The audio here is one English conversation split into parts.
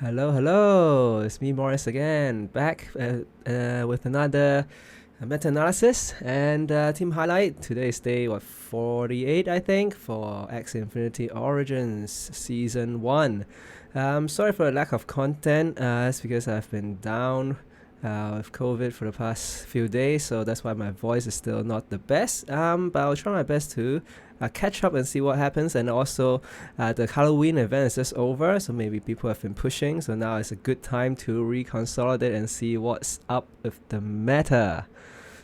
Hello, hello. It's me, Morris, again, back with another meta-analysis and team highlight. Today's day, 48, I think, for Axie Infinity Origins Season 1. Sorry for the lack of content. It's because I've been down with COVID for the past few days, so that's why my voice is still not the best. But I'll try my best to catch up and see what happens. And also, the Halloween event is just over, so maybe people have been pushing. So now it's a good time to reconsolidate and see what's up with the meta.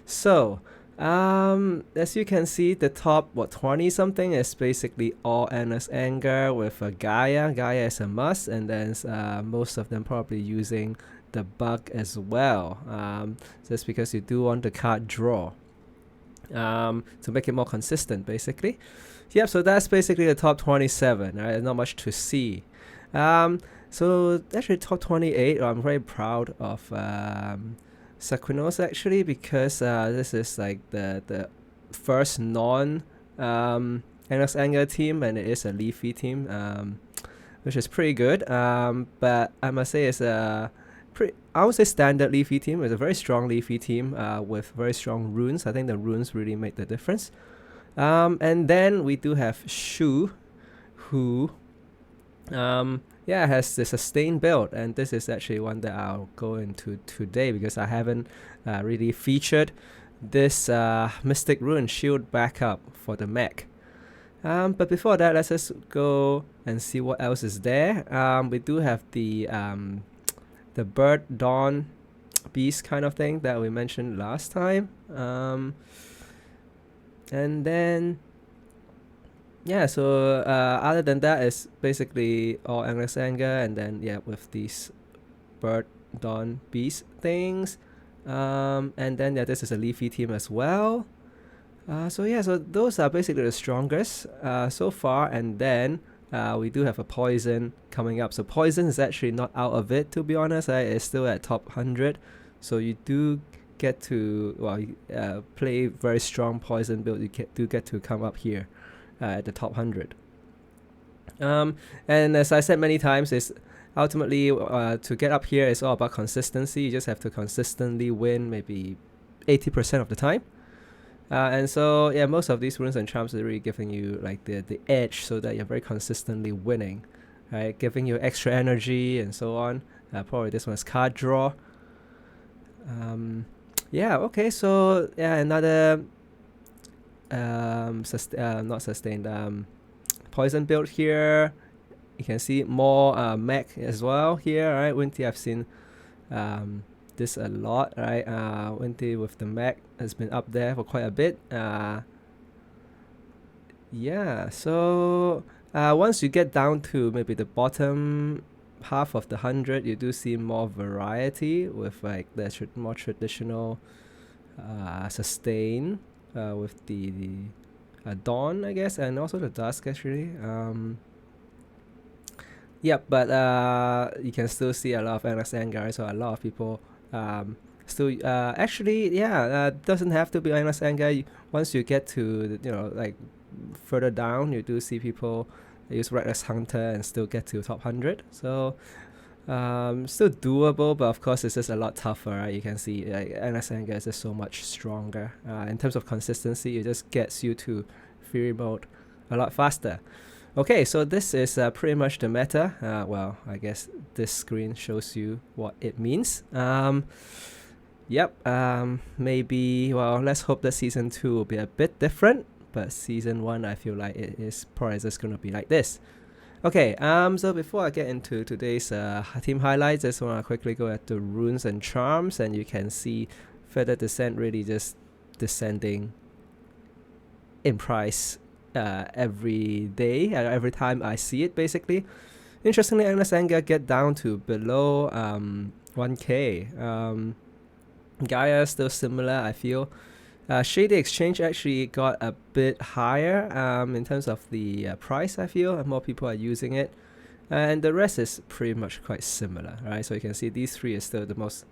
So, as you can see, the top 20 something is basically all Endless Anger with Gaia. Gaia is a must, and then most of them probably using the bug as well. Just because you do want the card draw. To make it more consistent, basically. Yep, so that's basically the top 27, right? Not much to see. So actually top 28, I'm very proud of Saquinos actually, because this is like the first non Endless Anger team, and it is a Leafy team, which is pretty good. But I must say it's I would say standard Leafy team. It's a very strong Leafy team with very strong runes. I think the runes really make the difference. And then we do have Shu, who has the sustain build, and this is actually one that I'll go into today because I haven't really featured this Mystic Rune Shield backup for the Mech. But before that, let's just go and see what else is there. We do have the Bird Dawn Beast kind of thing that we mentioned last time. And then so other than that, it's basically all Endless Anger, and then with these Bird Dawn Beast things. And then this is a Leafy team as well. So those are basically the strongest so far, and then we do have a Poison coming up. So Poison is actually not out of it, to be honest. It's still at top 100. So you do get to play very strong Poison build. You do get to come up here at the top 100. And as I said many times, is ultimately to get up here is all about consistency. You just have to consistently win maybe 80% of the time. And so most of these runes and charms are really giving you like the edge, so that you're very consistently winning, right? Giving you extra energy and so on. Probably this one's card draw. Okay, so another not sustained poison build here. You can see more Mech as well here, right? Winty, I've seen this a lot, right? Winty with the Mech has been up there for quite a bit. So once you get down to maybe the bottom half of the 100, you do see more variety with like the more traditional sustain with the Dawn, I guess, and also the Dusk actually. But you can still see a lot of Endless Anger, so a lot of people still doesn't have to be Endless Anger. Once you get to like further down, you do see people use Reckless Hunter and still get to top 100. So still doable, but of course it's just a lot tougher, right? You can see like Endless Anger is just so much stronger in terms of consistency. It just gets you to Fury mode a lot faster. Okay, so this is pretty much the meta. I guess this screen shows you what it means. Maybe, let's hope that Season 2 will be a bit different. But Season 1, I feel like it is probably just going to be like this. Okay, so before I get into today's team highlights, I just want to quickly go at the runes and charms. And you can see Feather Descent really just descending in price every day, every time I see it, basically. Interestingly, Endless Anger get down to below 1k. Gaia is still similar, I feel. Shady Exchange actually got a bit higher in terms of the price, I feel. More people are using it. And the rest is pretty much quite similar, right? So you can see these three is still the most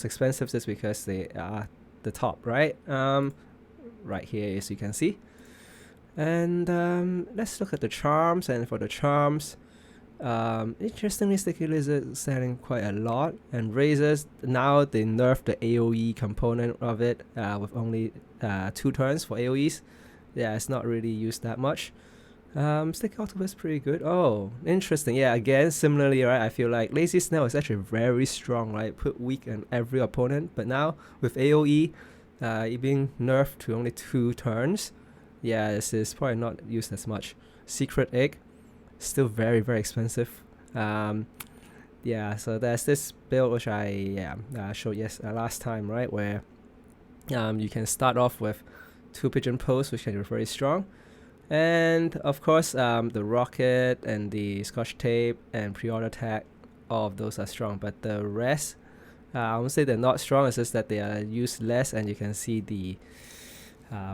expensive, just because they are the top, right? Right here, as you can see. And let's look at the charms. And for the charms, Interestingly, Sticky Lizard selling quite a lot, and Razors now they nerfed the AoE component of it with only 2 turns for AoEs. Yeah, it's not really used that much. Sticky Octopus pretty good. Oh, interesting. Yeah, again, similarly, right? I feel like Lazy Snail is actually very strong, right? Put weak in every opponent, but now with AoE, it being nerfed to only 2 turns. Yeah, this is probably not used as much. Secret Egg, still very, very expensive. Yeah, so there's this build which I showed last time, right, where you can start off with 2 Pigeon Posts, which can be very strong, and of course the Rocket and the Scotch Tape and Pre-Order Tag, all of those are strong, but the rest, I won't say they're not strong, it's just that they are used less, and you can see the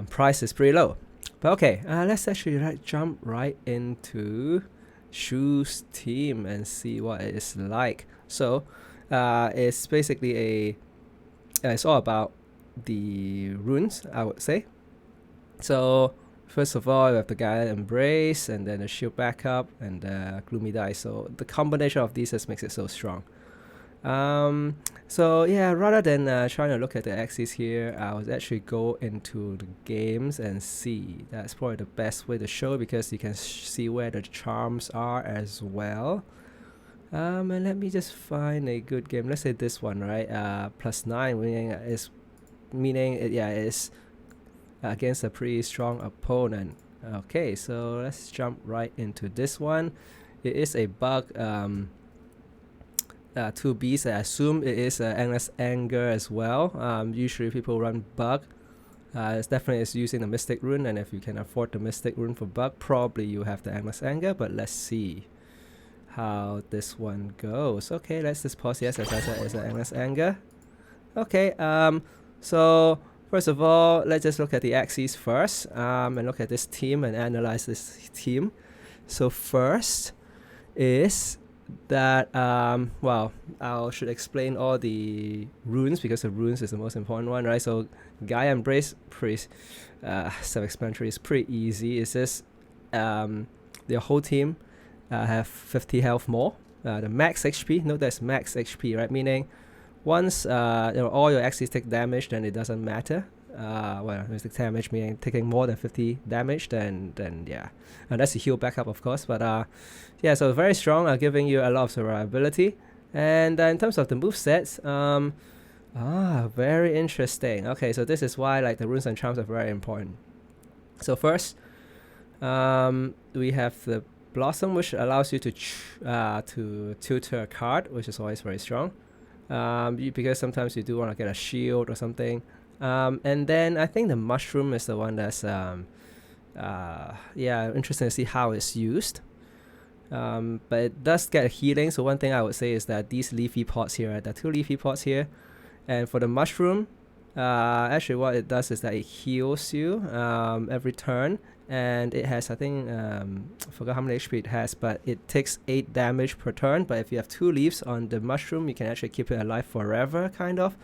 price is pretty low. But okay, let's actually jump right into Shu's team and see what it is like. So it's basically it's all about the runes, I would say. So first of all, you have the Guided Embrace, and then the Shield Backup, and the Gloomy Die. So the combination of these just makes it so strong. So yeah, rather than trying to look at the Axies here, I would actually go into the games and see. That's probably the best way to show, because you can see where the charms are as well. And let me just find a good game. Let's say this one, right? +9 meaning it is against a pretty strong opponent. Okay, so let's jump right into this one. It is a bug 2Bs. I assume it is Endless Anger as well. Usually people run bug. It's definitely using the Mystic Rune, and if you can afford the Mystic Rune for bug, probably you have the Endless Anger, but let's see how this one goes. Okay, let's just pause. Yes, as I said, it's an Endless Anger. Okay, so first of all, let's just look at the Axies first, and look at this team and analyze this team. So first is that well, I should explain all the runes, because the runes is the most important one, right? So Gaia Embrace, pretty self-explanatory. It's pretty easy. It's just the whole team have 50 health more. The max HP, note that's max HP, right? Meaning once all your Axies take damage, then it doesn't matter. Well, mystic damage meaning taking more than 50 damage, then yeah, and that's a heal backup, of course. But yeah, so very strong, giving you a lot of survivability. And in terms of the movesets, very interesting. Okay, so this is why like the runes and charms are very important. So first, we have the Blossom, which allows you to tutor a card, which is always very strong. Because sometimes you do want to get a shield or something. And then I think the Mushroom is the one that's interesting to see how it's used. But it does get healing. So one thing I would say is that these leafy pots here, right? There are 2 leafy pots here, and for the Mushroom, actually what it does is that it heals you every turn, and it has, I think, I forgot how many HP it has, but it takes 8 damage per turn. But if you have 2 leaves on the Mushroom, you can actually keep it alive forever, kind of.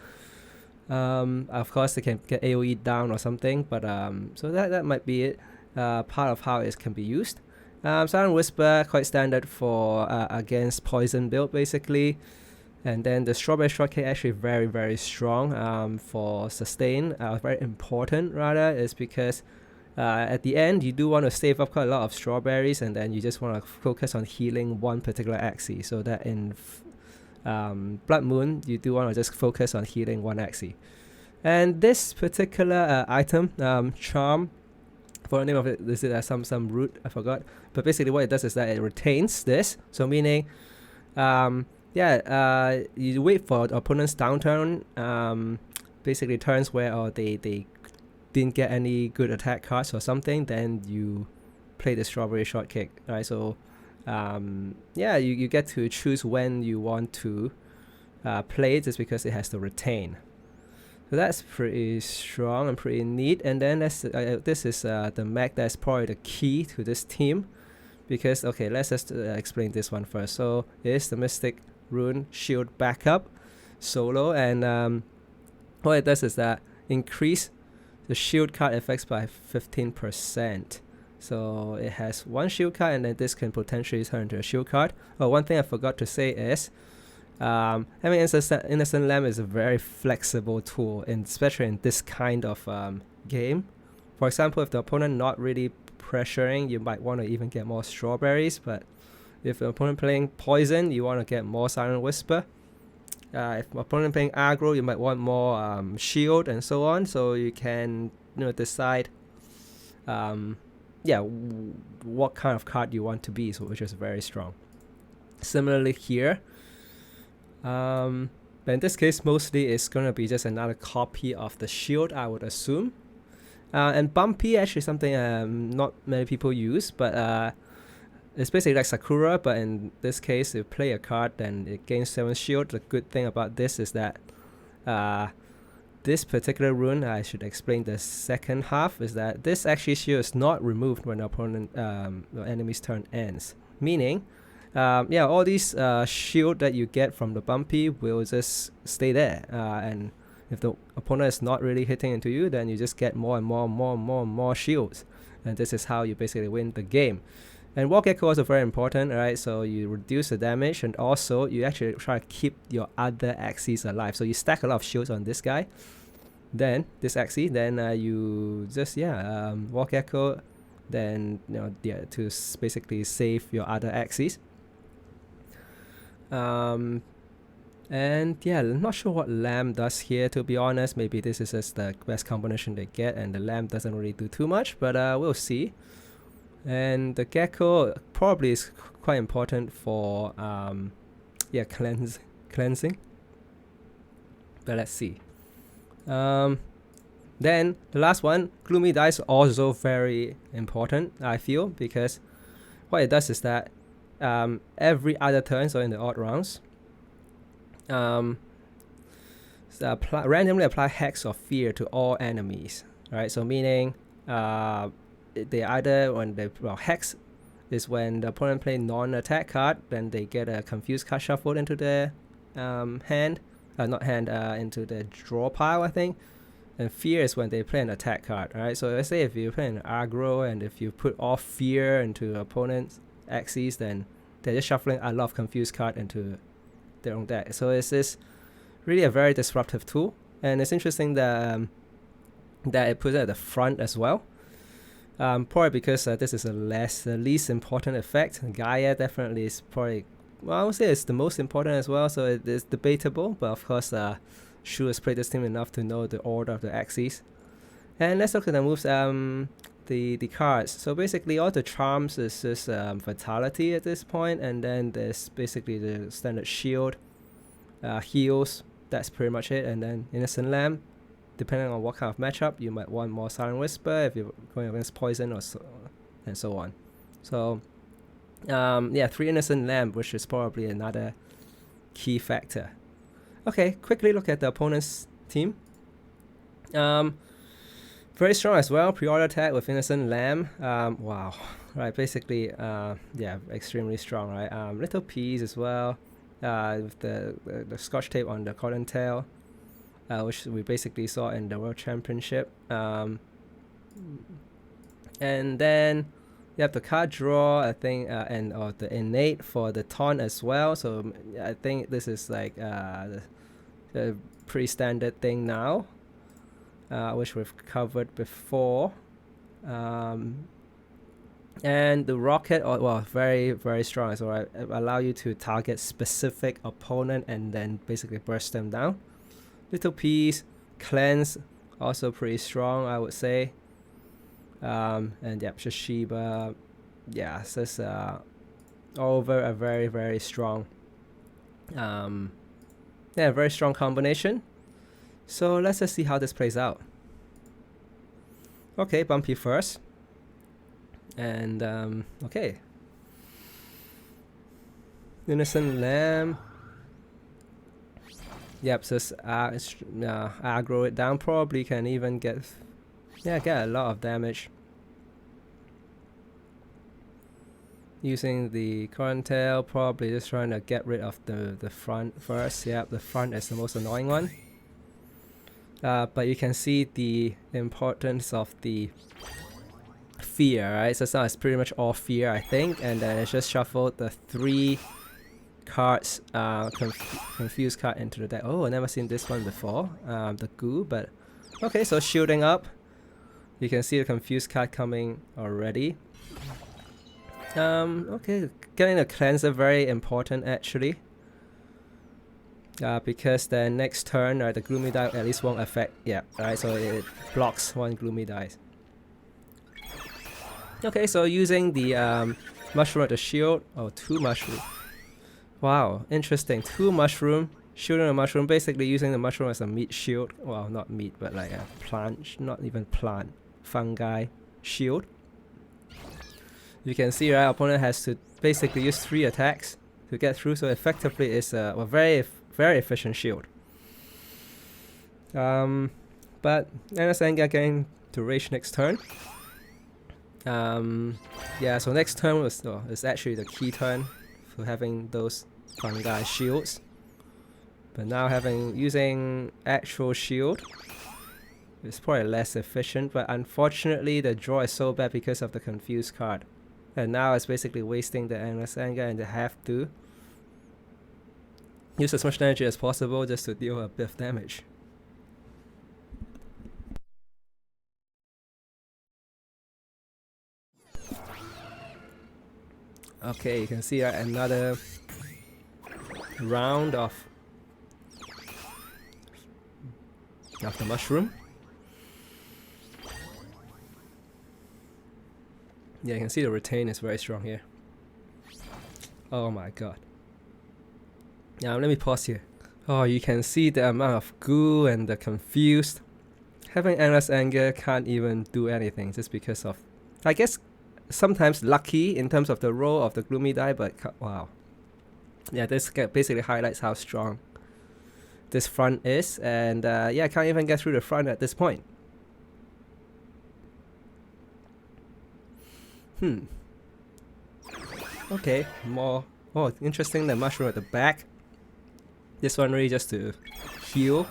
Of course, they can get AoE down or something, but so that might be it. Part of how it can be used. Silent Whisper, quite standard for against poison build, basically. And then the Strawberry Shortcake, actually very, very strong for sustain. Very important, rather, is because at the end, you do want to save up quite a lot of strawberries, and then you just want to focus on healing one particular Axie, so that in Blood Moon, you do want to just focus on healing one Axie. And this particular item, Charm, for the name of it, this is some root, I forgot. But basically what it does is that it retains this. So meaning, you wait for the opponent's downturn, basically turns where they didn't get any good attack cards or something, then you play the Strawberry Shortcake, right? So you get to choose when you want to play it, just because it has to retain. So that's pretty strong and pretty neat. And then this is the Mech that's probably the key to this team, because okay, let's just explain this one first. So it is the Mystic Rune Shield Backup solo, and what it does is that increase the shield card effects by 15%. So it has one shield card, and then this can potentially turn into a shield card. Oh, one thing I forgot to say is having Innocent Lamb is a very flexible tool, especially in this kind of game. For example, if the opponent not really pressuring, you might want to even get more strawberries, but if the opponent playing poison, you want to get more Silent Whisper. If the opponent playing aggro, you might want more shield and so on, so you can decide what kind of card you want to be, so which is very strong. Similarly here, but in this case mostly it's going to be just another copy of the shield, I would assume. And Bumpy actually something not many people use, but it's basically like Sakura, but in this case if you play a card then it gains 7 shield. The good thing about this is that this particular rune, I should explain the second half, is that this actually shield is not removed when the opponent the enemy's turn ends, meaning all these shield that you get from the Bumpy will just stay there, and if the opponent is not really hitting into you, then you just get more and more shields, and this is how you basically win the game. And Walk Echo is also very important, right? So you reduce the damage, and also you actually try to keep your other Axies alive. So you stack a lot of shields on this guy, then this Axie, then you just Walk Echo, then to basically save your other Axies. And I'm not sure what Lamb does here, to be honest. Maybe this is just the best combination they get, and the Lamb doesn't really do too much, but we'll see. And the Gecko probably is quite important for cleansing. But let's see. Then the last one, Gloomy Dice, also very important, I feel, because what it does is that every other turn, so in the odd rounds, randomly apply Hex or Fear to all enemies, right? So meaning they either Hex is when the opponent play non-attack card, then they get a confused card shuffled into their into the draw pile, I think. And Fear is when they play an attack card, right? So let's say if you play an aggro and if you put all Fear into opponent's Axies, then they're just shuffling a lot of confused card into their own deck. So it's really a very disruptive tool, and it's interesting that it puts it at the front as well. Probably because this is the least important effect. Gaia definitely is probably, I would say it's the most important as well, so it is debatable, but of course Shu has played this team enough to know the order of the Axies. And let's look at the moves, the cards. So basically all the charms is just Vitality at this point, and then there's basically the standard shield, heals, that's pretty much it, and then Innocent Lamb. Depending on what kind of matchup, you might want more Silent Whisper if you're going against poison or so, and so on. So 3 Innocent Lamb, which is probably another key factor. Okay, quickly look at the opponent's team. Very strong as well, pre-order attack with Innocent Lamb. Wow, right, basically extremely strong, right? Little Peas as well, with the Scotch tape on the cotton tail, which we basically saw in the World Championship. And then you have the card draw, I think, and the innate for the taunt as well. So I think this is like a pretty standard thing now, which we've covered before. And the rocket, very, very strong. So it allow you to target specific opponent and then basically burst them down. Little Piece, Cleanse, also pretty strong, I would say. And Shishiba, it's just over a very, very strong very strong combination. So let's just see how this plays out. Okay, Bumpy first. And okay, Innocent Lamb. Just aggro it down. Probably can even get a lot of damage using the current tail. Probably just trying to get rid of the front first. The front is the most annoying one. But you can see the importance of the fear, right? So now it's pretty much all fear, I think, and then it's just shuffled the 3 cards, confused card into the deck. Oh, I've never seen this one before, the goo, but okay, so shielding up. You can see the confused card coming already. Okay, getting a cleanser very important actually. Because the next turn, the Gloomy die at least won't affect, yeah, right, so it blocks 1 Gloomy dice. Okay, so using the mushroom at the shield, 2 mushroom. Wow, interesting, 2 mushroom, shielding a mushroom, basically using the mushroom as a meat shield. Well, not meat, but like a plant, not even plant, fungi shield. You can see, right, opponent has to basically use 3 attacks to get through, so effectively it's a very efficient shield. But Anasanger getting to rage next turn. Yeah, so next turn is actually the key turn for having those fungi shields. But now using actual shield, it's probably less efficient, but unfortunately the draw is so bad because of the confused card. And now it's basically wasting the Endless Anger, and they have to use as much energy as possible just to deal a bit of damage. Okay, you can see another round of the mushroom. Yeah, you can see the retain is very strong here. Oh my god. Yeah, let me pause here. Oh, you can see the amount of goo and the confused. Having endless anger can't even do anything just because of, I guess, sometimes lucky in terms of the roll of the Gloomy die, but wow. Yeah, this basically highlights how strong this front is, and yeah, can't even get through the front at this point. Okay, more. Oh, interesting, the mushroom at the back. This one really just to heal.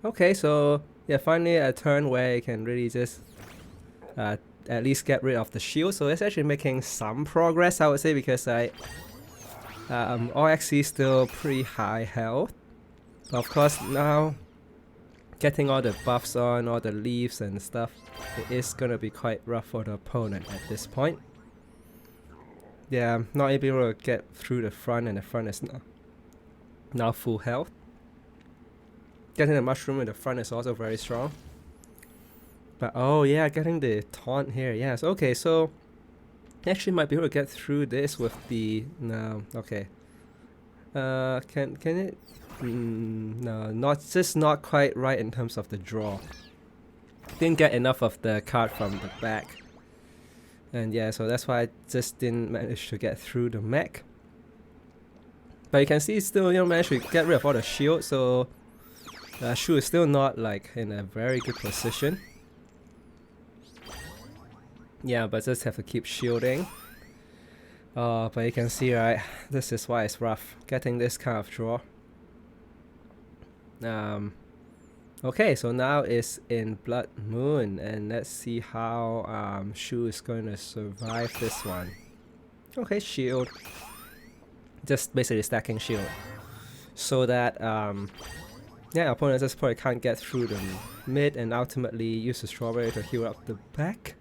Okay, so yeah, finally a turn where you can really just at least get rid of the shield. So it's actually making some progress, I would say, because all Axie is still pretty high health. But of course now getting all the buffs on, all the leaves and stuff, it is gonna be quite rough for the opponent at this point. Yeah, not able to get through the front, and the front is now full health. Getting the mushroom in the front is also very strong. But oh yeah, getting the taunt here, yes. Okay, so actually might be able to get through this with the no. Okay. Can it? No, not quite right in terms of the draw. Didn't get enough of the card from the back, and yeah, so that's why I just didn't manage to get through the mech. But you can see still, managed to get rid of all the shield, so Shu is still not like in a very good position. Yeah, but just have to keep shielding. But you can see, right, this is why it's rough getting this kind of draw. Okay, so now it's in Blood Moon, and let's see how Shu is going to survive this one. Okay, shield. Just basically stacking shield, so that yeah, opponent just probably can't get through the mid, and ultimately use the strawberry to heal up the back.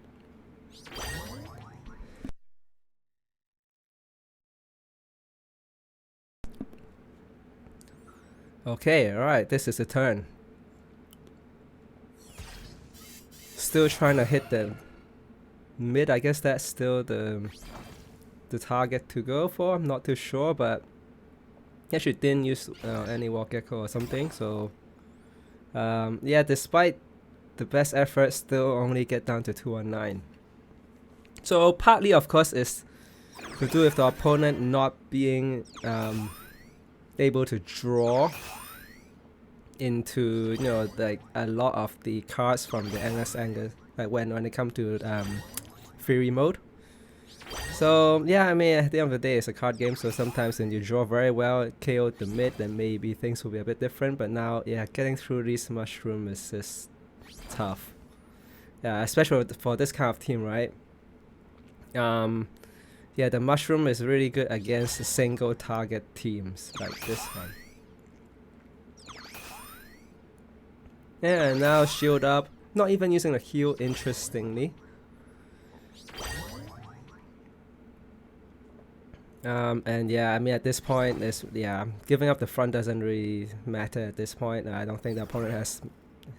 Okay, alright, this is the turn. Still trying to hit the mid. I guess that's still the target to go for. I'm not too sure, but actually didn't use any wall gecko or something, so yeah, despite the best effort, still only get down to 219. So partly of course is to do with the opponent not being able to draw into like a lot of the cards from the endless anger like when it comes to Fury mode. So yeah, I mean, at the end of the day, it's a card game, so sometimes when you draw very well, KO the mid, then maybe things will be a bit different. But now, yeah, getting through these mushroom is just tough. Yeah, especially for this kind of team, right? Yeah, the mushroom is really good against single target teams like this one. Yeah, and now shield up, not even using the heal, interestingly. And yeah, I mean, at this point, giving up the front doesn't really matter at this point. I don't think the opponent has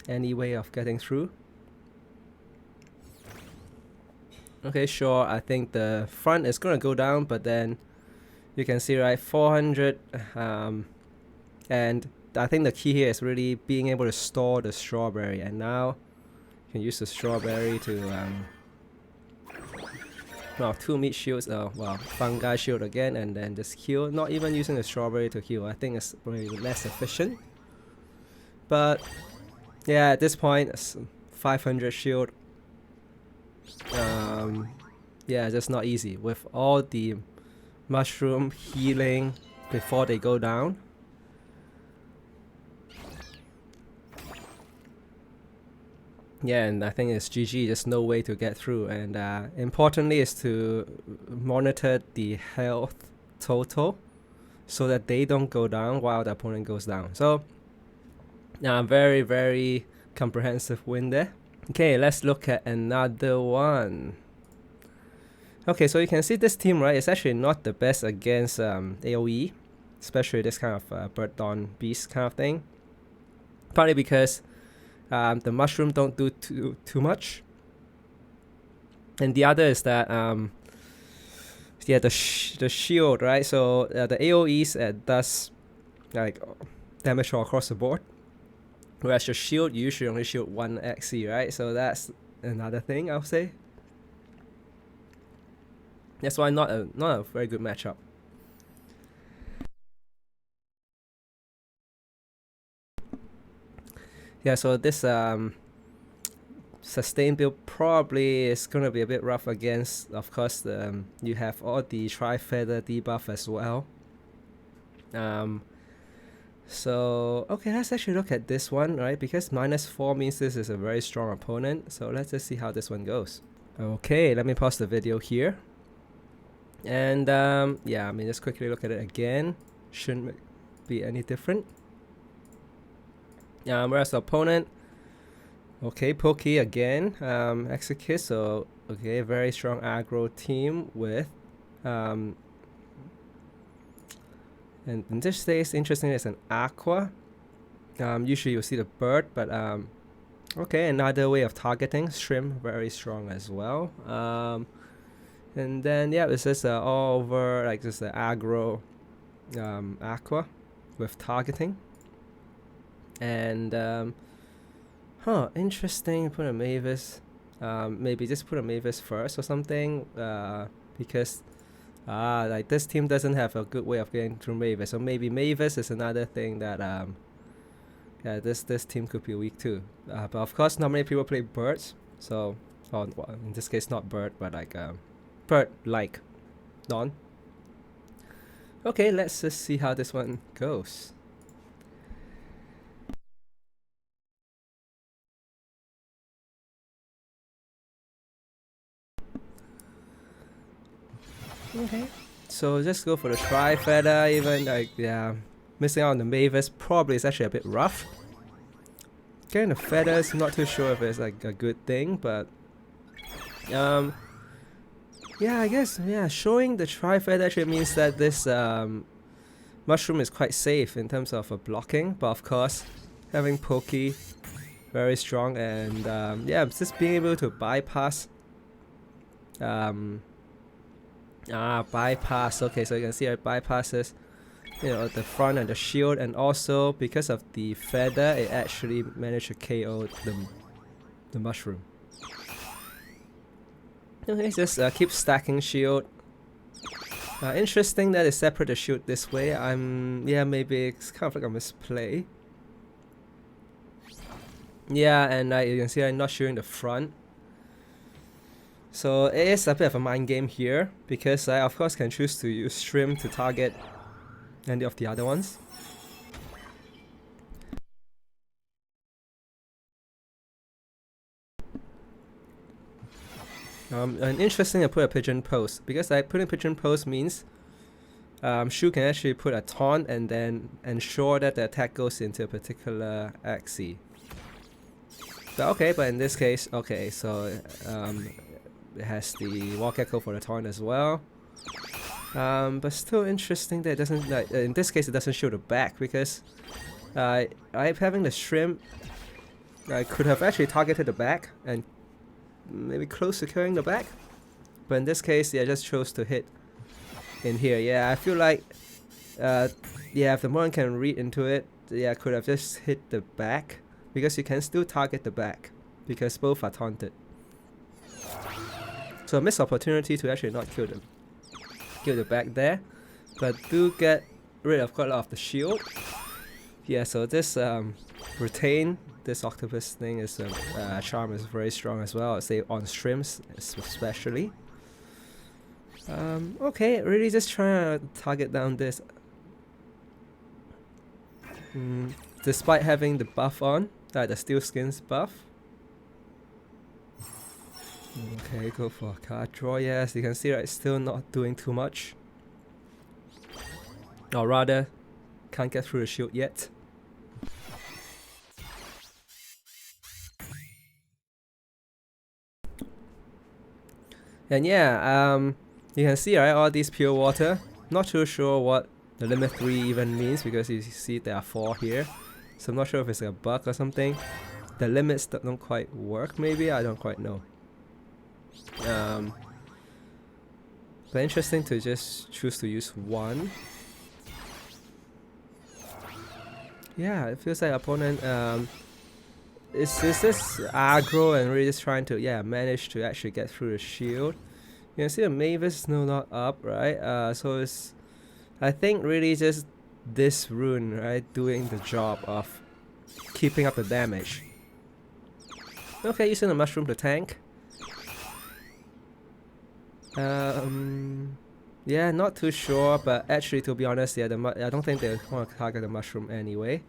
any way of getting through. Okay, sure, I think the front is gonna go down, but then you can see, right, 400, and I think the key here is really being able to store the strawberry, and now you can use the strawberry to well, 2 meat shields, well, fungi shield again, and then just heal. Not even using the strawberry to heal, I think it's really less efficient. But yeah, at this point, it's 500 shield. Yeah, just not easy with all the mushroom healing before they go down. Yeah, and I think it's GG, just no way to get through. And importantly is to monitor the health total so that they don't go down while the opponent goes down. So very, very comprehensive win there. Okay, let's look at another one. Okay, so you can see this team, right, is actually not the best against AoE, especially this kind of Bird Dawn Beast kind of thing. Partly because the mushroom don't do too much, and the other is that yeah, the shield, right? So the AoEs does like damage all across the board, whereas your shield you usually only shield 1 Axie, right? So that's another thing I'll say. That's why not a very good matchup. Yeah, so this sustain build probably is gonna be a bit rough against, of course, you have all the tri-feather debuff as well. So okay, let's actually look at this one, right? Because -4 means this is a very strong opponent. So let's just see how this one goes. Okay, let me pause the video here. And yeah, I mean, just quickly look at it again. Shouldn't be any different. Whereas the opponent, okay, Pokey again, Execute, so okay, very strong aggro team with and in this case, interesting, is an Aqua. Usually you'll see the bird, but okay, another way of targeting. Shrimp, very strong as well. And then yeah, it's just all over, like just the aggro Aqua with targeting. And interesting, put a Mavis. Maybe just put a Mavis first or something, because like this team doesn't have a good way of getting through Mavis, so maybe Mavis is another thing that yeah, this team could be weak too. But of course, not many people play birds, so well, in this case not bird, but like bird like Dawn. Okay, let's just see how this one goes. Okay, so just go for the tri-feather. Even like, yeah, missing out on the Mavis probably is actually a bit rough. Getting the feathers, not too sure if it's like a good thing, but yeah, I guess, yeah, showing the tri-feather actually means that this mushroom is quite safe in terms of blocking. But of course, having Pokey very strong, and yeah, just being able to bypass bypass. Okay, so you can see it bypasses, you know, the front and the shield, and also because of the feather, it actually managed to KO the mushroom. Okay, just keep stacking shield. Interesting that they separate the shield this way. Yeah, maybe it's kind of like a misplay. Yeah, and you can see I'm not shooting the front. So it is a bit of a mind game here, because I of course can choose to use Shrimp to target any of the other ones. And interesting to put a pigeon pose, because putting pigeon pose means Shu can actually put a taunt and then ensure that the attack goes into a particular Axie. But okay, but in this case, okay, so it has the wall gecko for the taunt as well. But still interesting that it doesn't, like, in this case it doesn't show the back, because I'm having the shrimp. I could have actually targeted the back and maybe close to killing the back, but in this case, yeah, I just chose to hit in here. Yeah, I feel like, yeah, if the opponent can read into it, yeah, I could have just hit the back, because you can still target the back, because both are taunted. So a missed opportunity to actually not kill the back there, but do get rid of quite a lot of the shield. Yeah, so this retain this octopus thing is charm is very strong as well. I'd say on shrimps especially. Okay, really just trying to target down this. Despite having the buff on, the steel skins buff. Okay, go for a card draw. Yes, you can see it's still not doing too much. Or rather, can't get through the shield yet. And yeah, you can see, right, all these pure water. Not too sure what the limit 3 even means, because you see there are 4 here. So I'm not sure if it's a bug or something. The limits don't quite work, maybe, I don't quite know. But interesting to just choose to use 1. Yeah, it feels like opponent is this aggro and really just trying to, yeah, manage to actually get through the shield. You can see the Mavis is no not up, right? So it's, I think, really just this rune, right, doing the job of keeping up the damage. Okay, using the mushroom to tank. Yeah, not too sure, but actually, to be honest, yeah, I don't think they want to target the mushroom anyway.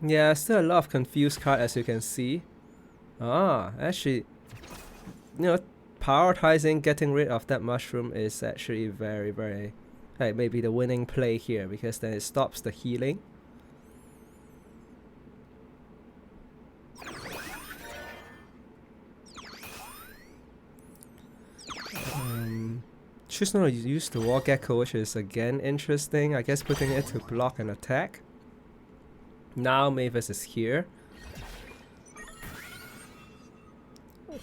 Yeah, still a lot of confused cards, as you can see. Actually, you know, prioritizing getting rid of that mushroom is actually very, very, like, maybe the winning play here, because then it stops the healing. Choose not to use the wall gecko, which is again interesting. I guess putting it to block an attack. Now Mavis is here.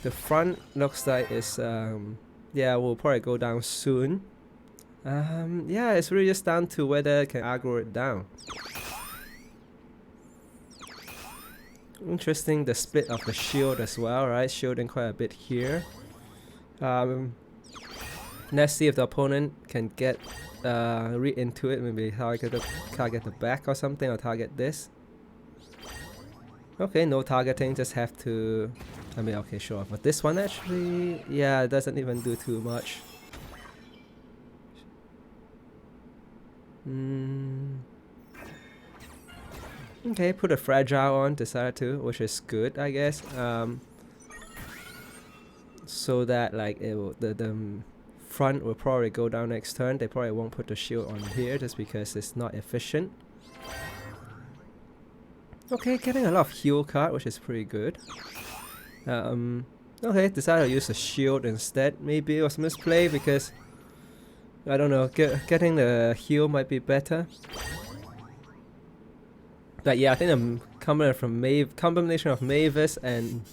The front looks like it's yeah, will probably go down soon. Yeah, it's really just down to whether it can aggro it down. Interesting, the split of the shield as well, right? Shielding quite a bit here. Let's see if the opponent can get read into it. Maybe target the back or something, or target this. Okay, no targeting, just have to, I mean, okay, sure. But this one actually, yeah, it doesn't even do too much. Okay, put a fragile on, decided to, which is good, I guess. So that, like, it will, the front will probably go down next turn. They probably won't put the shield on here just because it's not efficient. Okay, getting a lot of heal card, which is pretty good. Okay, decided to use a shield instead. Maybe it was misplay because, I don't know, getting the heal might be better. But yeah, I think the combination of Mavis and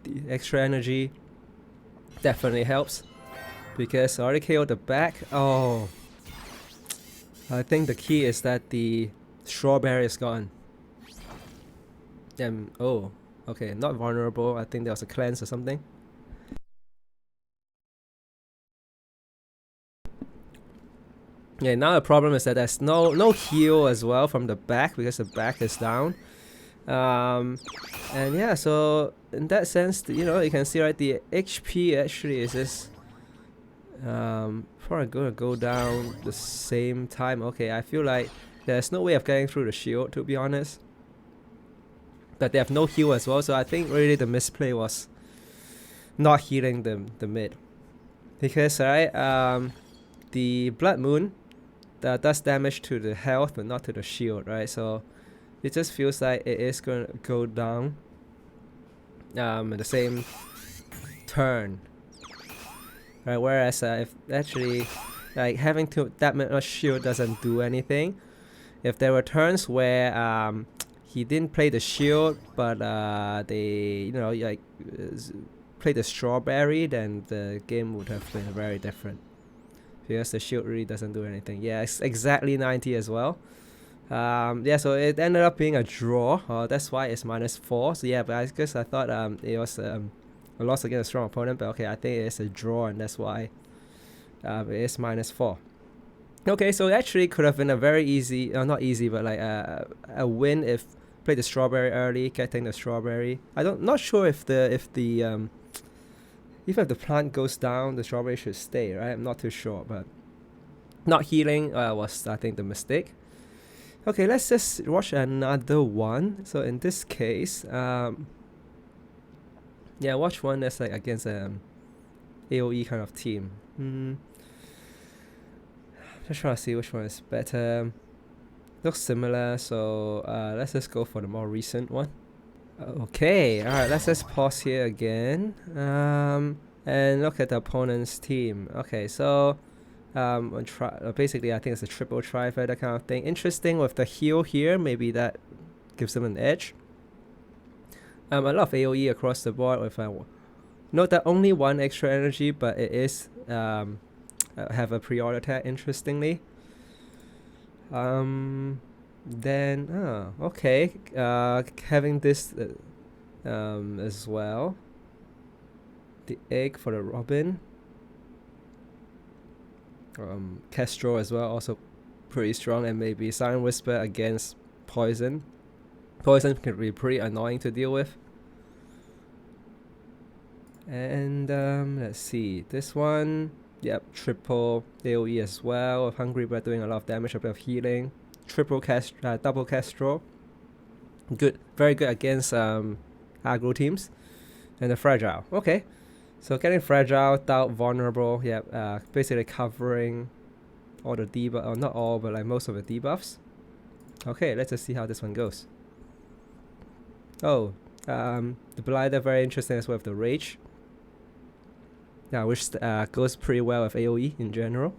the extra energy definitely helps. Because I already KO'd the back. Oh, I think the key is that the strawberry is gone. Oh, okay, not vulnerable. I think there was a cleanse or something. Yeah, now the problem is that there's no heal as well from the back because the back is down. And yeah, so in that sense, you know, you can see right, the HP actually is just probably gonna go down the same time. Okay, I feel like there's no way of getting through the shield, to be honest. But they have no heal as well, so I think really the misplay was not healing the mid. Because right, the Blood Moon that does damage to the health but not to the shield, right? So it just feels like it is gonna go down in the same turn. Right, whereas if actually like having that much shield doesn't do anything. If there were turns where he didn't play the shield, but they, you know, like play the strawberry, then the game would have been very different. Because the shield really doesn't do anything. Yeah, it's exactly 90 as well. Yeah, so it ended up being a draw. That's why it's -4. So yeah, but I guess I thought it was a loss against a strong opponent, but okay, I think it's a draw, and that's why it is -4. Okay, so it actually could have been a very easy, not easy, but like a win if played the strawberry early, getting the strawberry. Not sure if even if the plant goes down, the strawberry should stay, right? I'm not too sure, but not healing was, I think, the mistake. Okay, let's just watch another one. So in this case, yeah, watch one that's like against AoE kind of team. Just trying to see which one is better. Looks similar, so let's just go for the more recent one. Okay, alright, let's just pause here again. And look at the opponent's team. Okay, so basically I think it's a triple trifecta kind of thing. Interesting with the heal here, maybe that gives them an edge. A lot of AoE across the board with note that only one extra energy, but it is have a pre-order tag, interestingly. Then okay, having this as well, the egg for the Robin, Kestrel as well, also pretty strong, and maybe Silent Whisper against Poison. Poison can be pretty annoying to deal with. And let's see, this one, yep, triple AoE as well, with Hungry Bird doing a lot of damage, a bit of healing. Double Kestrel, good, very good against aggro teams. And the Fragile, okay, so getting Fragile without Vulnerable, yeah, basically covering all the debuff, or not all, but like most of the debuffs. Okay, let's just see how this one goes. Oh, the Blighter, very interesting as well with the Rage. Yeah, which goes pretty well with AoE in general.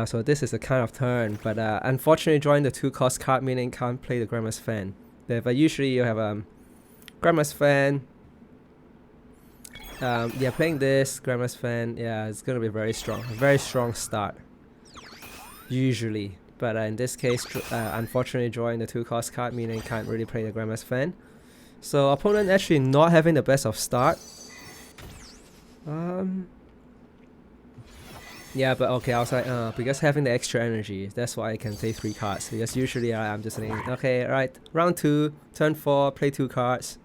So this is a kind of turn, but unfortunately drawing the 2-cost card, meaning can't play the Grandma's Fan. But usually you have Grandma's Fan. Yeah, playing this Grandma's Fan, yeah, it's gonna be very strong. A very strong start. Usually. But in this case, unfortunately drawing the 2-cost card, meaning can't really play the Grandma's Fan. So opponent actually not having the best of start. Yeah, but okay, I was like, because having the extra energy, that's why I can play 3 cards. Because usually I'm just saying, okay, alright, round 2, turn 4, play 2 cards.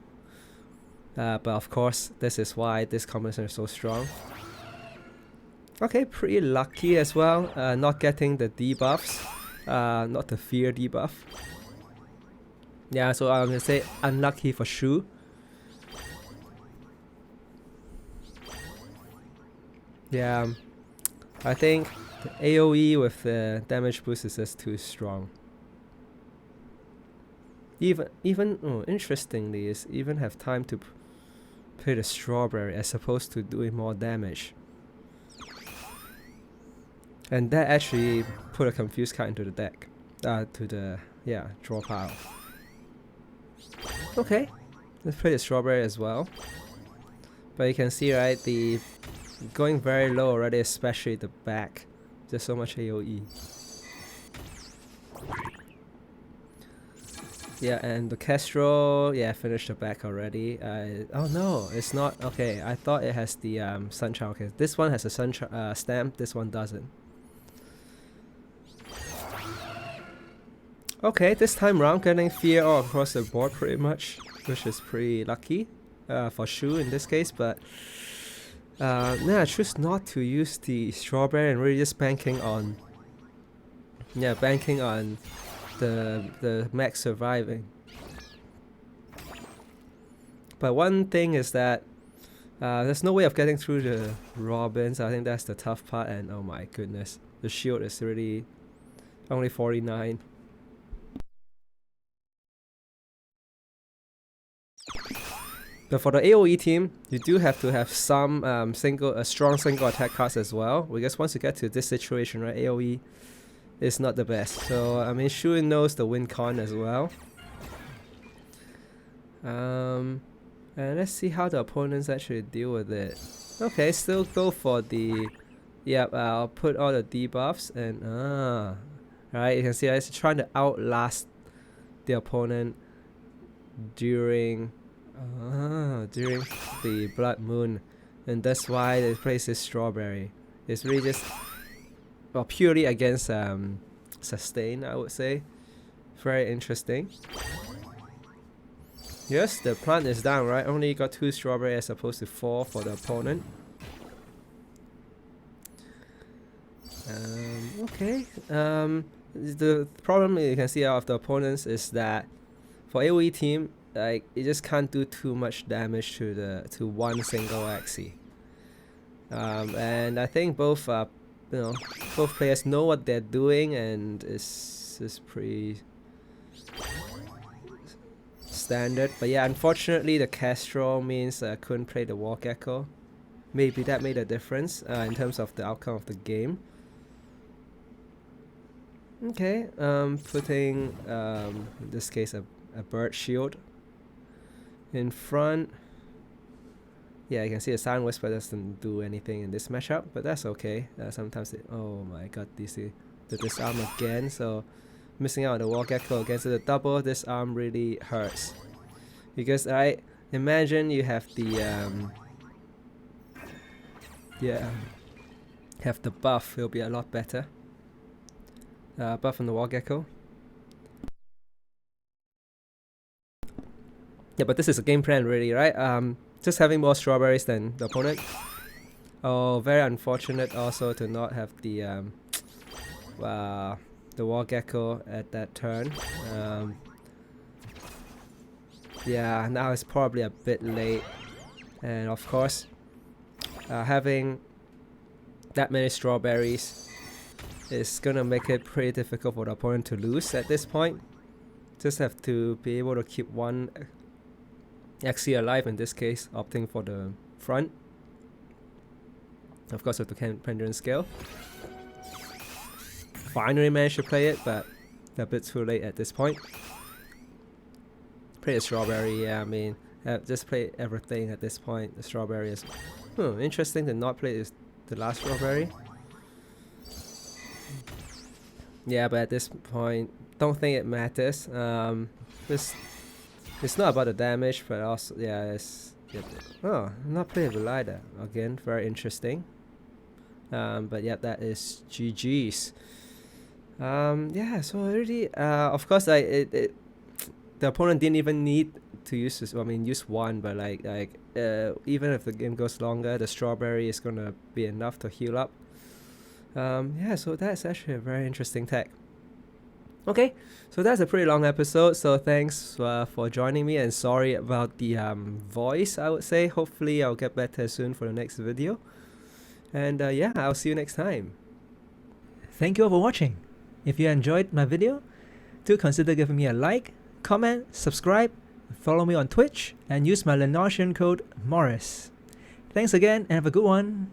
But of course, this is why this combination is so strong. Okay, pretty lucky as well, not getting the debuffs, not the fear debuff. Yeah, so I'm gonna say unlucky for Shu. Yeah, I think the AoE with the damage boost is just too strong. Interestingly, is even have time to play the Strawberry as opposed to doing more damage. And that actually put a confused card into the deck. To the, yeah, draw pile. Okay, let's play the Strawberry as well. But you can see, right, the going very low already, especially the back. There's so much AoE. Yeah, and the Kestrel, yeah, finished the back already. Oh no, it's not. Okay, I thought it has the Sunchild. Okay, this one has a Sunchild stamp, this one doesn't. Okay, this time round getting Fear all across the board pretty much, which is pretty lucky for Shu in this case, but yeah, I choose not to use the Strawberry and really just banking on the Mech surviving. But one thing is that there's no way of getting through the Robins. I think that's the tough part, and oh my goodness, the shield is really only 49. But for the AoE team, you do have to have some strong single attack cards as well, because once you get to this situation, right, AoE is not the best. So I mean, Shu knows the win con as well. And let's see how the opponents actually deal with it. Okay, still go for the... Yep, I'll put all the debuffs and... Right, you can see it's trying to outlast the opponent during the Blood Moon. And that's why they place this Strawberry. It's really just... Well, purely against sustain, I would say. Very interesting. Yes, the plant is down, right? Only got 2 Strawberry as opposed to 4 for the opponent. Okay. The problem you can see out of the opponents is that for AoE team, like, it just can't do too much damage to one single Axie. And I think both both players know what they're doing, and it's pretty standard. But yeah, unfortunately the Kestrel means I couldn't play the War Gecko. Maybe that made a difference in terms of the outcome of the game. Okay, putting in this case a bird shield in front. Yeah, you can see the Silent Whisper doesn't do anything in this matchup, but that's okay. Sometimes it... Oh my god, the disarm again, so missing out on the War Gecko against the double disarm really hurts. Because I imagine you have the have the buff, it'll be a lot better. Buff on the War Gecko. Yeah, but this is a game plan really, right? Just having more Strawberries than the opponent. Oh, very unfortunate also to not have the War Gecko at that turn. Yeah, now it's probably a bit late, and of course, having that many Strawberries is gonna make it pretty difficult for the opponent to lose at this point. Just have to be able to keep one Axie alive in this case, opting for the front. Of course with the Pendulum Scale. Finally managed to play it, but a bit too late at this point. Play the Strawberry, yeah, I mean, just play everything at this point. The Strawberry is... interesting to not play the last Strawberry. Yeah, but at this point, don't think it matters. It's not about the damage, but also, yeah, it's... Oh, not playing Relider. Again, very interesting. But yeah, that is GG's. Yeah, so really, of course, the opponent didn't even need to use this. I mean, use one, but even if the game goes longer, the Strawberry is gonna be enough to heal up. Yeah, so that's actually a very interesting tech. Okay, so that's a pretty long episode, so thanks for joining me, and sorry about the voice, I would say. Hopefully I'll get better soon for the next video. And yeah, I'll see you next time. Thank you all for watching. If you enjoyed my video, do consider giving me a like, comment, subscribe, follow me on Twitch, and use my Lenosian code Morris. Thanks again and have a good one.